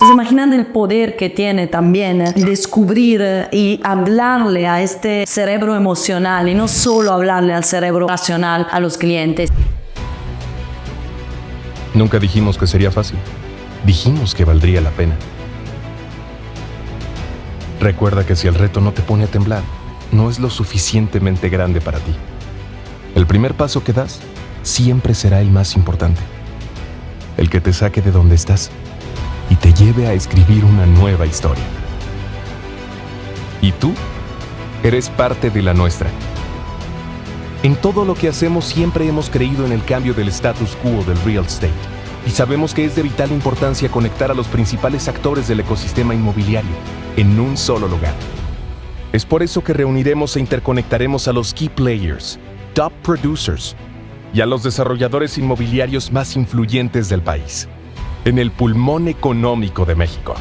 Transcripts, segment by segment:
¿Se imaginan el poder que tiene también descubrir y hablarle a este cerebro emocional y no solo hablarle al cerebro racional a los clientes? Nunca dijimos que sería fácil. Dijimos que valdría la pena. Recuerda que si el reto no te pone a temblar, no es lo suficientemente grande para ti. El primer paso que das siempre será el más importante. El que te saque de donde estás y te lleve a escribir una nueva historia. Y tú eres parte de la nuestra. En todo lo que hacemos siempre hemos creído en el cambio del status quo del real estate y sabemos que es de vital importancia conectar a los principales actores del ecosistema inmobiliario en un solo lugar. Es por eso que reuniremos e interconectaremos a los key players, top producers y a los desarrolladores inmobiliarios más influyentes del país, en el pulmón económico de México.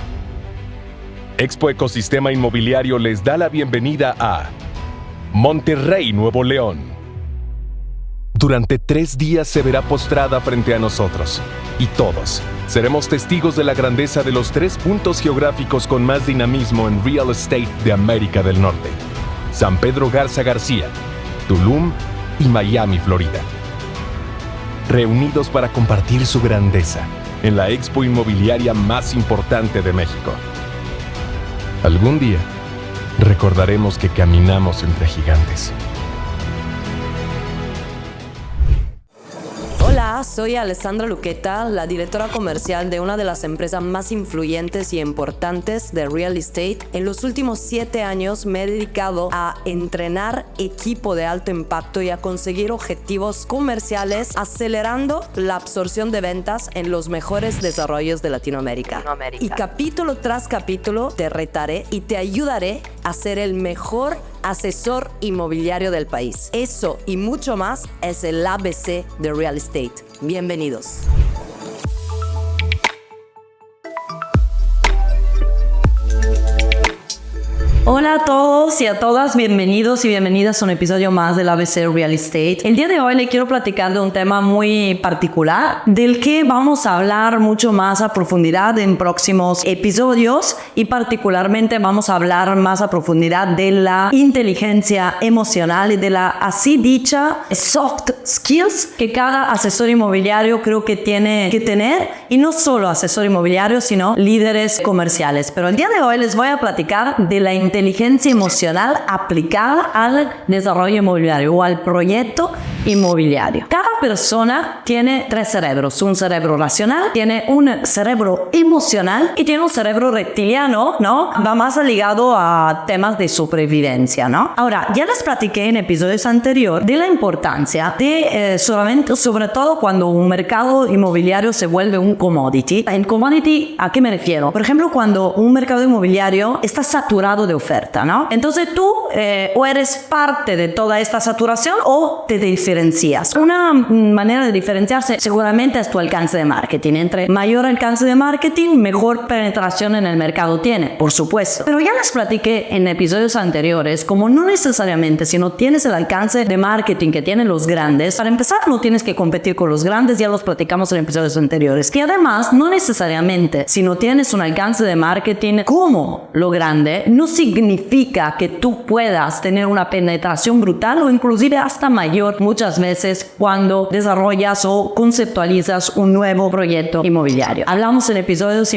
Expo Ecosistema Inmobiliario les da la bienvenida a Monterrey, Nuevo León. Durante 3 días se verá postrada frente a nosotros, y todos seremos testigos de la grandeza de los 3 puntos geográficos con más dinamismo en real estate de América del Norte: San Pedro Garza García, Tulum y Miami, Florida. Reunidos para compartir su grandeza en la expo inmobiliaria más importante de México. Algún día recordaremos que caminamos entre gigantes. Hola, soy Alessandra Luqueta, la directora comercial de una de las empresas más influyentes y importantes de real estate. En los últimos 7 años me he dedicado a entrenar equipo de alto impacto y a conseguir objetivos comerciales, acelerando la absorción de ventas en los mejores desarrollos de Latinoamérica. Y capítulo tras capítulo te retaré y te ayudaré a ser el mejor asesor inmobiliario del país. Eso y mucho más es el ABC de Real Estate. Bienvenidos. Hola a todos y a todas, bienvenidos y bienvenidas a un episodio más del ABC Real Estate. El día de hoy le quiero platicar de un tema muy particular, del que vamos a hablar mucho más a profundidad en próximos episodios, y particularmente vamos a hablar más a profundidad de la inteligencia emocional y de la así dicha soft skills que cada asesor inmobiliario creo que tiene que tener, y no solo asesor inmobiliario, sino líderes comerciales. Pero el día de hoy les voy a platicar de la inteligencia emocional aplicada al desarrollo inmobiliario o al proyecto inmobiliario. Cada persona tiene 3 cerebros: un cerebro racional, tiene un cerebro emocional y tiene un cerebro reptiliano, ¿no? Va más ligado a temas de supervivencia, ¿no? Ahora, ya les platiqué en episodios anteriores de la importancia de sobre todo cuando un mercado inmobiliario se vuelve un commodity. En commodity, ¿a qué me refiero? Por ejemplo, cuando un mercado inmobiliario está saturado de oferta, ¿no? Entonces tú o eres parte de toda esta saturación o te diferencias. Una manera de diferenciarse seguramente es tu alcance de marketing. Entre mayor alcance de marketing, mejor penetración en el mercado tiene, por supuesto. Pero ya les platiqué en episodios anteriores como no necesariamente si no tienes el alcance de marketing que tienen los grandes, para empezar no tienes que competir con los grandes, ya los platicamos en episodios anteriores. Y además no necesariamente si no tienes un alcance de marketing como lo grande, no significa que tú puedas tener una penetración brutal o inclusive hasta mayor muchas veces cuando desarrollas o conceptualizas un nuevo proyecto inmobiliario. Hablamos en episodios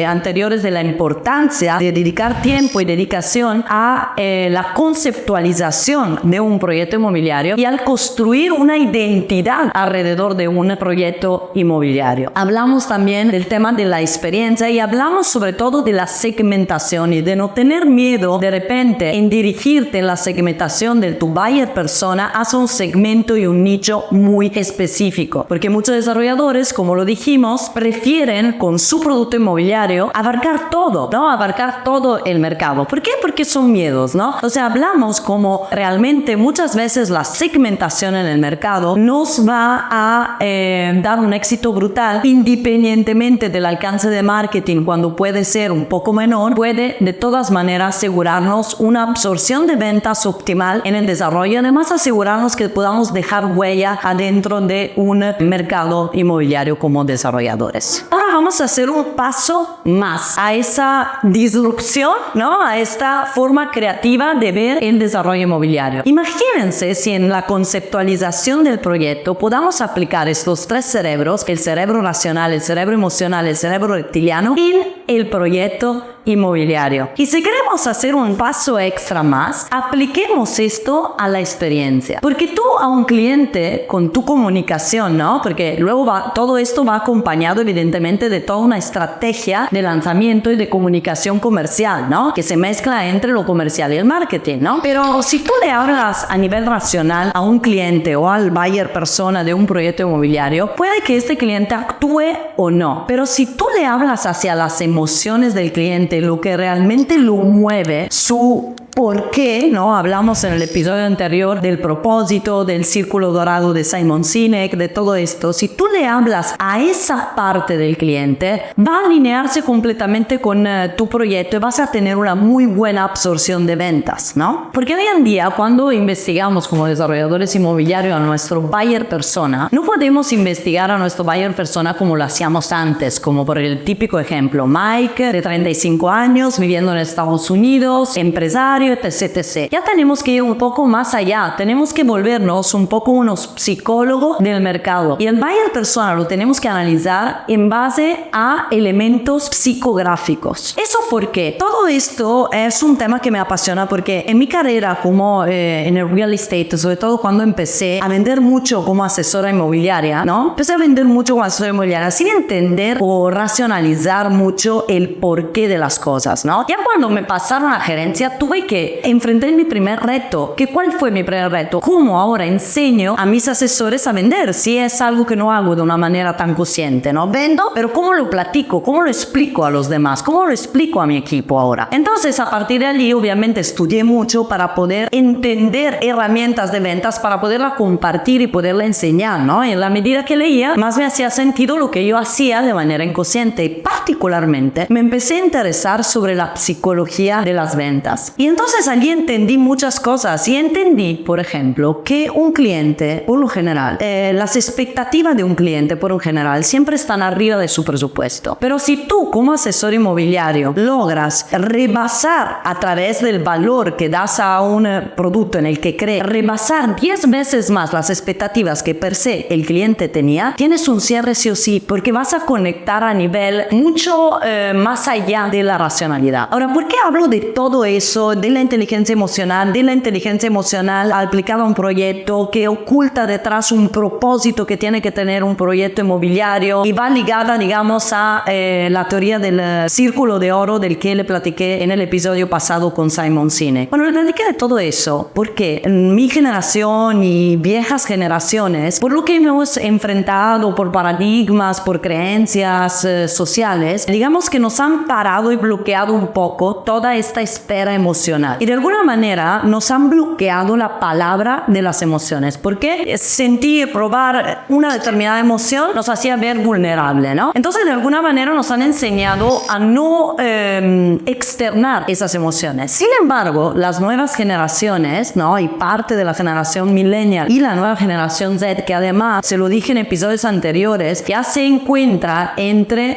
anteriores de la importancia de dedicar tiempo y dedicación a la conceptualización de un proyecto inmobiliario y al construir una identidad alrededor de un proyecto inmobiliario. Hablamos también del tema de la experiencia y hablamos sobre todo de la segmentación y de no tener miedo de repente en dirigirte en la segmentación de tu buyer persona hacia un segmento y un nicho muy específico, porque muchos desarrolladores, como lo dijimos, prefieren con su producto inmobiliario abarcar todo, ¿no? Abarcar todo el mercado. ¿Por qué? Porque son miedos, ¿no? O sea, hablamos como realmente muchas veces la segmentación en el mercado nos va a dar un éxito brutal independientemente del alcance de marketing. Cuando puede ser un poco menor, puede de todas maneras asegurarnos una absorción de ventas optimal en el desarrollo y además asegurarnos que podamos dejar huella adentro de un mercado inmobiliario como desarrolladores. Ahora vamos a hacer un paso más a esa disrupción, ¿no? A esta forma creativa de ver el desarrollo inmobiliario. Imagínense si en la conceptualización del proyecto podamos aplicar estos tres cerebros, el cerebro racional, el cerebro emocional, el cerebro reptiliano, en el proyecto inmobiliario. Y si queremos hacer un paso extra más, apliquemos esto a la experiencia. Porque tú a un cliente, con tu comunicación, ¿no? Porque luego todo esto va acompañado evidentemente de toda una estrategia de lanzamiento y de comunicación comercial, ¿no? Que se mezcla entre lo comercial y el marketing, ¿no? Pero si tú le hablas a nivel racional a un cliente o al buyer persona de un proyecto inmobiliario, puede que este cliente actúe o no. Pero si tú le hablas hacia las emociones del cliente, lo que realmente lo mueve, su por qué, ¿no? Hablamos en el episodio anterior del propósito, del círculo dorado de Simon Sinek, de todo esto. Si tú le hablas a esa parte del cliente, va a alinearse completamente con tu proyecto y vas a tener una muy buena absorción de ventas, ¿no? Porque hoy en día, cuando investigamos como desarrolladores inmobiliarios a nuestro buyer persona, no podemos investigar a nuestro buyer persona como lo hacíamos antes, como por el típico ejemplo, Mike, de 35 años, viviendo en Estados Unidos, empresario, etc. Ya tenemos que ir un poco más allá, tenemos que volvernos un poco unos psicólogos del mercado. Y el buyer persona lo tenemos que analizar en base a elementos psicográficos. ¿Eso por qué? Todo esto es un tema que me apasiona porque en mi carrera como en el real estate, sobre todo cuando empecé a vender mucho como asesora inmobiliaria, ¿no? Empecé a vender mucho como asesora inmobiliaria sin entender o racionalizar mucho el porqué de las cosas, ¿no? Ya cuando me pasaron a gerencia tuve que enfrenté mi primer reto. ¿Cuál fue mi primer reto? ¿Cómo ahora enseño a mis asesores a vender? Si es algo que no hago de una manera tan consciente, ¿no? Vendo, pero ¿cómo lo platico? ¿Cómo lo explico a los demás? ¿Cómo lo explico a mi equipo ahora? Entonces, a partir de allí, obviamente, estudié mucho para poder entender herramientas de ventas, para poderla compartir y poderla enseñar, ¿no? Y en la medida que leía, más me hacía sentido lo que yo hacía de manera inconsciente. Y particularmente, me empecé a interesar sobre la psicología de las ventas. Y entonces allí entendí muchas cosas y entendí, por ejemplo, que un cliente, por lo general, las expectativas de un cliente, por lo general, siempre están arriba de su presupuesto. Pero si tú, como asesor inmobiliario, logras rebasar a través del valor que das a un producto en el que crees, rebasar 10 veces más las expectativas que per se el cliente tenía, tienes un cierre sí o sí, porque vas a conectar a nivel mucho más allá de la racionalidad. Ahora, ¿por qué hablo de todo eso, de la inteligencia emocional aplicada a un proyecto que oculta detrás un propósito que tiene que tener un proyecto inmobiliario y va ligada, digamos, a la teoría del círculo de oro del que le platiqué en el episodio pasado con Simon Sinek? Bueno, le platiqué de todo eso porque mi generación y viejas generaciones, por lo que hemos enfrentado, por paradigmas, por creencias sociales, digamos que nos han parado y bloqueado un poco toda esta esfera emocional. Y de alguna manera nos han bloqueado la palabra de las emociones, porque sentir, probar una determinada emoción nos hacía ver vulnerable, ¿no? Entonces de alguna manera nos han enseñado a no externar esas emociones. Sin embargo, las nuevas generaciones, ¿no? Y parte de la generación millennial y la nueva generación Z, que además, se lo dije en episodios anteriores, ya se encuentra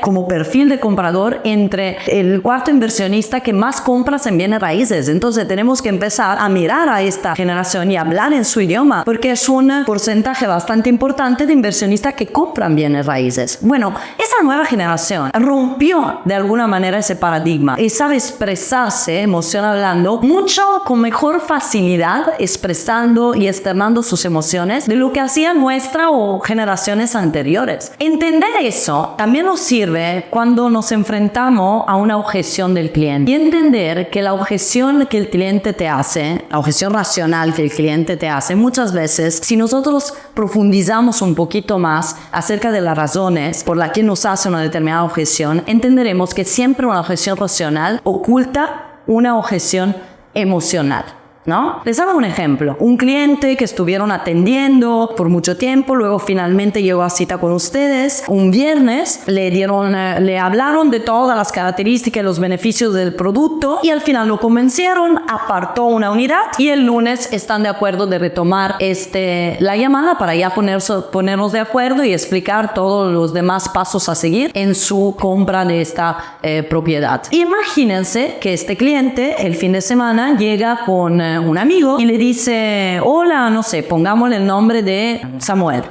como perfil de comprador entre el cuarto inversionista que más compras en bienes raíces. Entonces tenemos que empezar a mirar a esta generación y hablar en su idioma, porque es un porcentaje bastante importante de inversionistas que compran bienes raíces. Bueno, esa nueva generación rompió de alguna manera ese paradigma y sabe expresarse, emocional hablando, mucho con mejor facilidad, expresando y externando sus emociones de lo que hacían nuestra o generaciones anteriores. Entender eso también nos sirve cuando nos enfrentamos a una objeción del cliente y entender que la objeción que el cliente te hace, la objeción racional que el cliente te hace, muchas veces, si nosotros profundizamos un poquito más acerca de las razones por las que nos hace una determinada objeción, entenderemos que siempre una objeción racional oculta una objeción emocional. ¿no? Les hago un ejemplo. Un cliente que estuvieron atendiendo por mucho tiempo, luego finalmente llegó a cita con ustedes. Un viernes le hablaron de todas las características y los beneficios del producto y al final lo convencieron, apartó una unidad y el lunes están de acuerdo de retomar la llamada para ya ponernos de acuerdo y explicar todos los demás pasos a seguir en su compra de esta propiedad. Imagínense que este cliente el fin de semana llega con un amigo y le dice, hola, no sé, pongámosle el nombre de Samuel.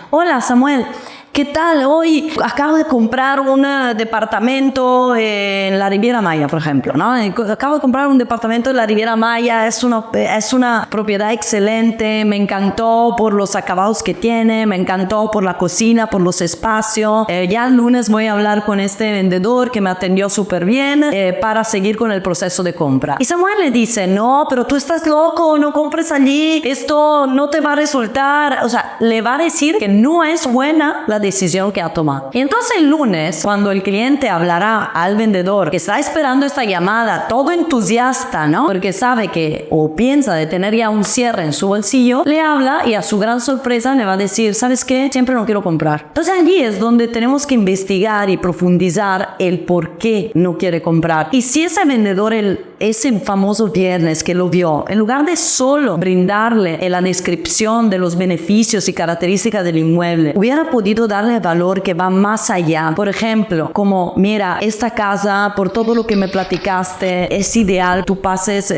Hola, Samuel. ¿Qué tal? Hoy acabo de comprar un departamento en la Riviera Maya, por ejemplo, ¿no? Acabo de comprar un departamento en la Riviera Maya, es una propiedad excelente, me encantó por los acabados que tiene, me encantó por la cocina, por los espacios. Ya el lunes voy a hablar con este vendedor que me atendió súper bien para seguir con el proceso de compra. Y Samuel le dice, no, pero tú estás loco, no compres allí, esto no te va a resultar. O sea, le va a decir que no es buena la decisión que ha tomado. Y entonces el lunes, cuando el cliente hablará al vendedor que está esperando esta llamada, todo entusiasta, ¿no? Porque sabe que o piensa de tener ya un cierre en su bolsillo, le habla y a su gran sorpresa le va a decir, ¿sabes qué? Siempre no quiero comprar. Entonces allí es donde tenemos que investigar y profundizar el por qué no quiere comprar. Y si ese vendedor, ese famoso viernes que lo vio, en lugar de solo brindarle la descripción de los beneficios y características del inmueble, hubiera podido darle valor que va más allá. Por ejemplo, como, mira, esta casa, por todo lo que me platicaste, es ideal, tú pases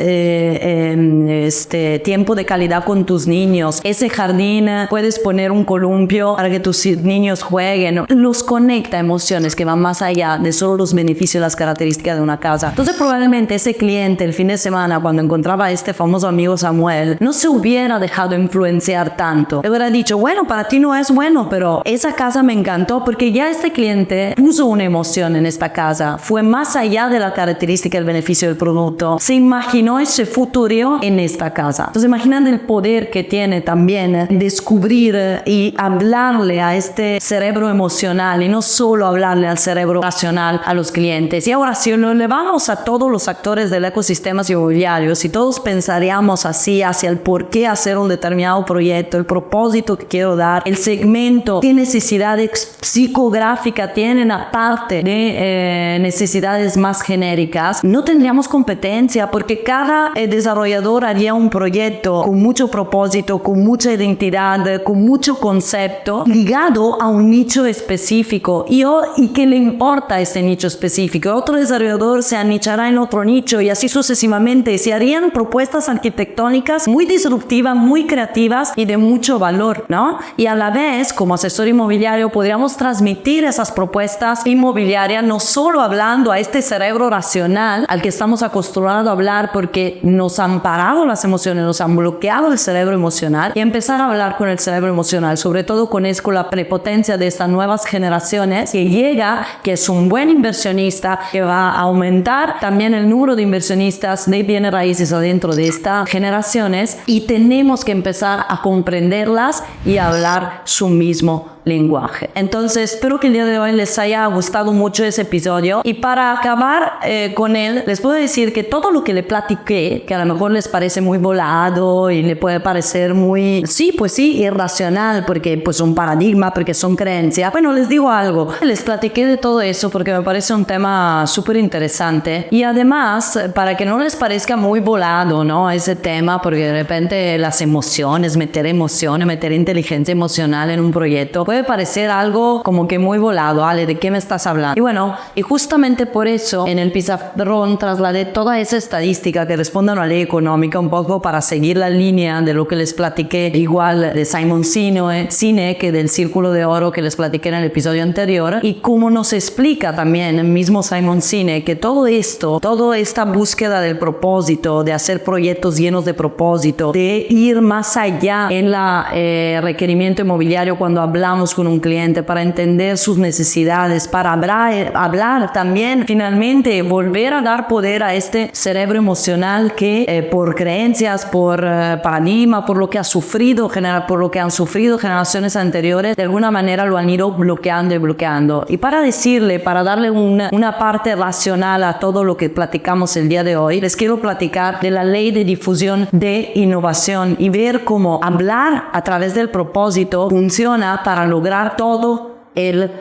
tiempo de calidad con tus niños. Ese jardín, puedes poner un columpio para que tus niños jueguen. Los conecta emociones que van más allá de solo los beneficios y las características de una casa. Entonces, probablemente ese cliente el fin de semana, cuando encontraba a este famoso amigo Samuel, no se hubiera dejado influenciar tanto. Le hubiera dicho, bueno, para ti no es bueno, pero esa casa me encantó porque ya este cliente puso una emoción en esta casa, fue más allá de la característica del beneficio del producto, se imaginó ese futuro en esta casa. Entonces imaginan el poder que tiene también descubrir y hablarle a este cerebro emocional y no solo hablarle al cerebro racional a los clientes. Y ahora si lo elevamos a todos los actores del ecosistema inmobiliario, si todos pensaríamos así hacia el por qué hacer un determinado proyecto, el propósito que quiero dar, el segmento, qué necesidades psicográfica tienen aparte de necesidades más genéricas, no tendríamos competencia porque cada desarrollador haría un proyecto con mucho propósito, con mucha identidad, con mucho concepto ligado a un nicho específico y que le importa ese nicho específico. Otro desarrollador se anichará en otro nicho y así sucesivamente. Se harían propuestas arquitectónicas muy disruptivas, muy creativas y de mucho valor, ¿no? Y a la vez, como asesor inmobiliario, podríamos transmitir esas propuestas inmobiliarias no solo hablando a este cerebro racional al que estamos acostumbrados a hablar porque nos han parado las emociones, nos han bloqueado el cerebro emocional, y empezar a hablar con el cerebro emocional, sobre todo con la prepotencia de estas nuevas generaciones que llega, que es un buen inversionista, que va a aumentar también el número de inversionistas de bienes raíces adentro de estas generaciones, y tenemos que empezar a comprenderlas y a hablar su mismo lenguaje. Entonces espero que el día de hoy les haya gustado mucho ese episodio, y para acabar con él les puedo decir que todo lo que le platiqué, que a lo mejor les parece muy volado y le puede parecer muy irracional porque pues un paradigma, porque son creencias, bueno, les digo algo, les platiqué de todo eso porque me parece un tema súper interesante, y además para que no les parezca muy volado, ¿no? Ese tema, porque de repente las emociones, meter inteligencia emocional en un proyecto puede parecer algo como que muy volado. Ale, ¿de qué me estás hablando? Y bueno, y justamente por eso en el pizarrón trasladé toda esa estadística que responde a una ley económica, un poco para seguir la línea de lo que les platiqué, igual de Simon Sinek, que del Círculo de Oro que les platiqué en el episodio anterior, y cómo nos explica también el mismo Simon Sinek que todo esto, toda esta búsqueda del propósito, de hacer proyectos llenos de propósito, de ir más allá en el requerimiento inmobiliario cuando hablamos sentamos con un cliente, para entender sus necesidades, para hablar también, finalmente, volver a dar poder a este cerebro emocional que por creencias, por paradigma, por lo que ha sufrido, por lo que han sufrido generaciones anteriores, de alguna manera lo han ido bloqueando y bloqueando. Y para darle una parte racional a todo lo que platicamos el día de hoy, les quiero platicar de la ley de difusión de innovación y ver cómo hablar a través del propósito funciona para lograr todo el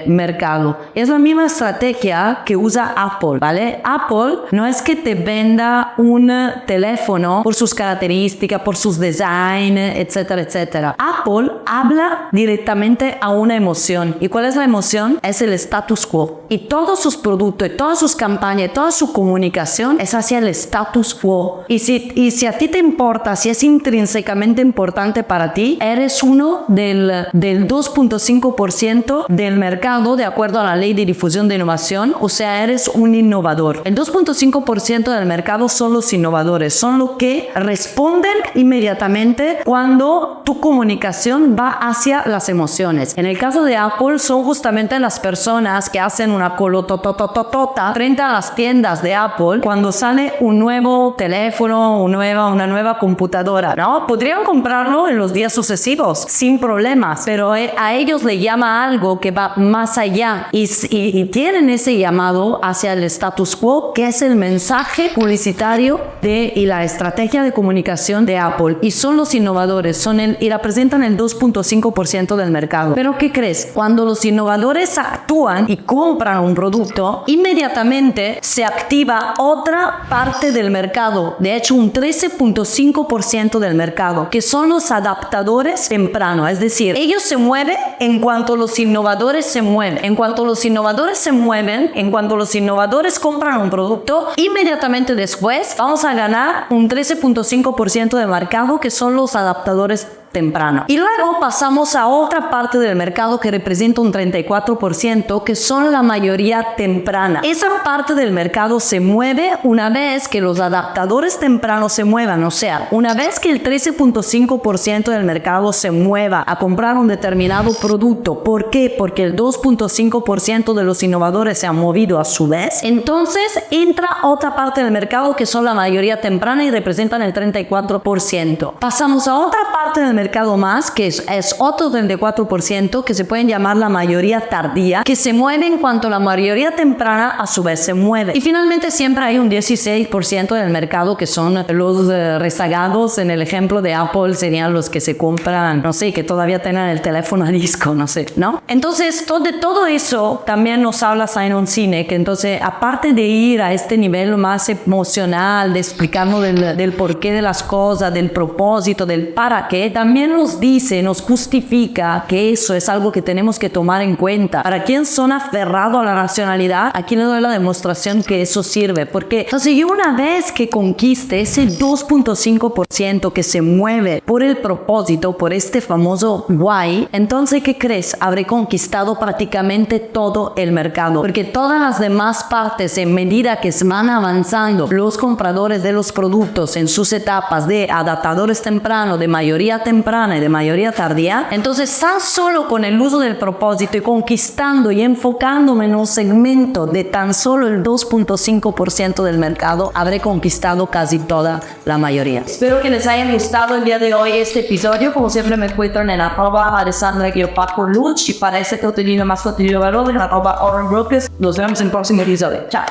mercado. Es la misma estrategia que usa Apple, ¿vale? Apple no es que te venda un teléfono por sus características, por sus design, etcétera, etcétera. Apple habla directamente a una emoción. ¿Y cuál es la emoción? Es el status quo. Y todos sus productos, todas sus campañas, toda su comunicación es hacia el status quo. Y si a ti te importa, si es intrínsecamente importante para ti, eres uno del 2.5% del mercado de acuerdo a la ley de difusión de innovación, o sea, eres un innovador. El 2.5% del mercado son los innovadores, son los que responden inmediatamente cuando tu comunicación va hacia las emociones. En el caso de Apple son justamente las personas que hacen una colototototota frente a las tiendas de Apple cuando sale un nuevo teléfono, una nueva computadora, ¿no? Podrían comprarlo en los días sucesivos sin problemas, pero a ellos le llama algo que va más allá y tienen ese llamado hacia el status quo, que es el mensaje publicitario y la estrategia de comunicación de Apple, y son los innovadores, y representan el 2.5% del mercado. Pero ¿qué crees? Cuando los innovadores actúan y compran un producto, inmediatamente se activa otra parte del mercado, de hecho un 13.5% del mercado, que son los adaptadores tempranos, es decir, ellos se mueven en cuanto los innovadores se mueven. En cuanto los innovadores se mueven, en cuanto los innovadores compran un producto, inmediatamente después vamos a ganar un 13.5% de mercado, que son los adaptadores temprano. Y luego pasamos a otra parte del mercado que representa un 34%, que son la mayoría temprana. Esa parte del mercado se mueve una vez que los adaptadores tempranos se muevan, o sea, una vez que el 13.5% del mercado se mueva a comprar un determinado producto. ¿Por qué? Porque el 2.5% de los innovadores se han movido a su vez. Entonces entra otra parte del mercado que son la mayoría temprana y representan el 34%. Pasamos a otra parte del mercado más, que es otro 34%, que se pueden llamar la mayoría tardía, que se mueve en cuanto la mayoría temprana a su vez se mueve. Y finalmente siempre hay un 16% del mercado que son los rezagados. En el ejemplo de Apple serían los que se compran, no sé, que todavía tengan el teléfono a disco, no sé, ¿no? Entonces, de todo eso también nos habla Simon Sinek. Entonces, aparte de ir a este nivel más emocional, de explicarnos del porqué de las cosas, del propósito, del para qué, también nos justifica que eso es algo que tenemos que tomar en cuenta. Para quien son aferrados a la racionalidad, aquí le doy la demostración que eso sirve. Porque entonces yo, una vez que conquiste ese 2.5% que se mueve por el propósito, por este famoso why, entonces, ¿qué crees? Habré conquistado prácticamente todo el mercado. Porque todas las demás partes, en medida que se van avanzando los compradores de los productos en sus etapas de adaptadores tempranos, de mayoría temprana y de mayoría tardía, entonces tan solo con el uso del propósito y conquistando y enfocándome en un segmento de tan solo el 2.5% del mercado, habré conquistado casi toda la mayoría. Espero que les haya gustado el día de hoy este episodio. Como siempre me encuentran en @alessandra_luch, y para ese contenido más contenido de valor en @oranbrokers. Nos vemos en el próximo episodio. Chao.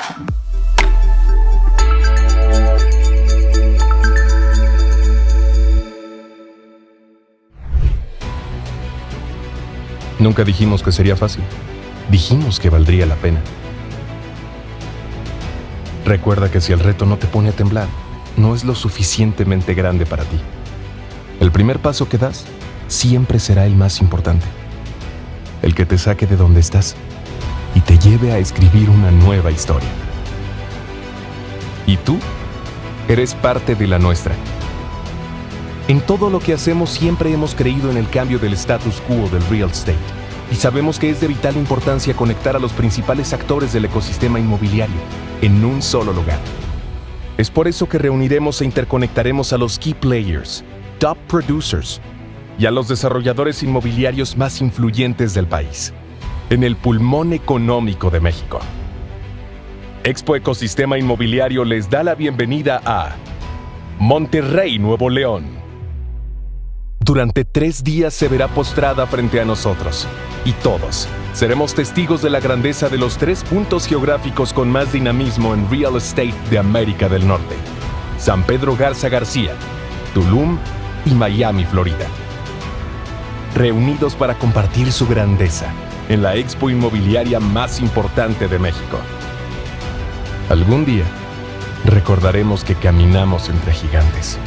Nunca dijimos que sería fácil. Dijimos que valdría la pena. Recuerda que si el reto no te pone a temblar, no es lo suficientemente grande para ti. El primer paso que das siempre será el más importante. El que te saque de donde estás y te lleve a escribir una nueva historia. ¿Y tú? Eres parte de la nuestra. En todo lo que hacemos siempre hemos creído en el cambio del status quo del real estate, y sabemos que es de vital importancia conectar a los principales actores del ecosistema inmobiliario en un solo lugar. Es por eso que reuniremos e interconectaremos a los key players, top producers, y a los desarrolladores inmobiliarios más influyentes del país, en el pulmón económico de México. Expo Ecosistema Inmobiliario les da la bienvenida a Monterrey, Nuevo León. Durante 3 días se verá postrada frente a nosotros, y todos seremos testigos de la grandeza de los 3 puntos geográficos con más dinamismo en real estate de América del Norte: San Pedro Garza García, Tulum y Miami, Florida. Reunidos para compartir su grandeza en la expo inmobiliaria más importante de México. Algún día recordaremos que caminamos entre gigantes.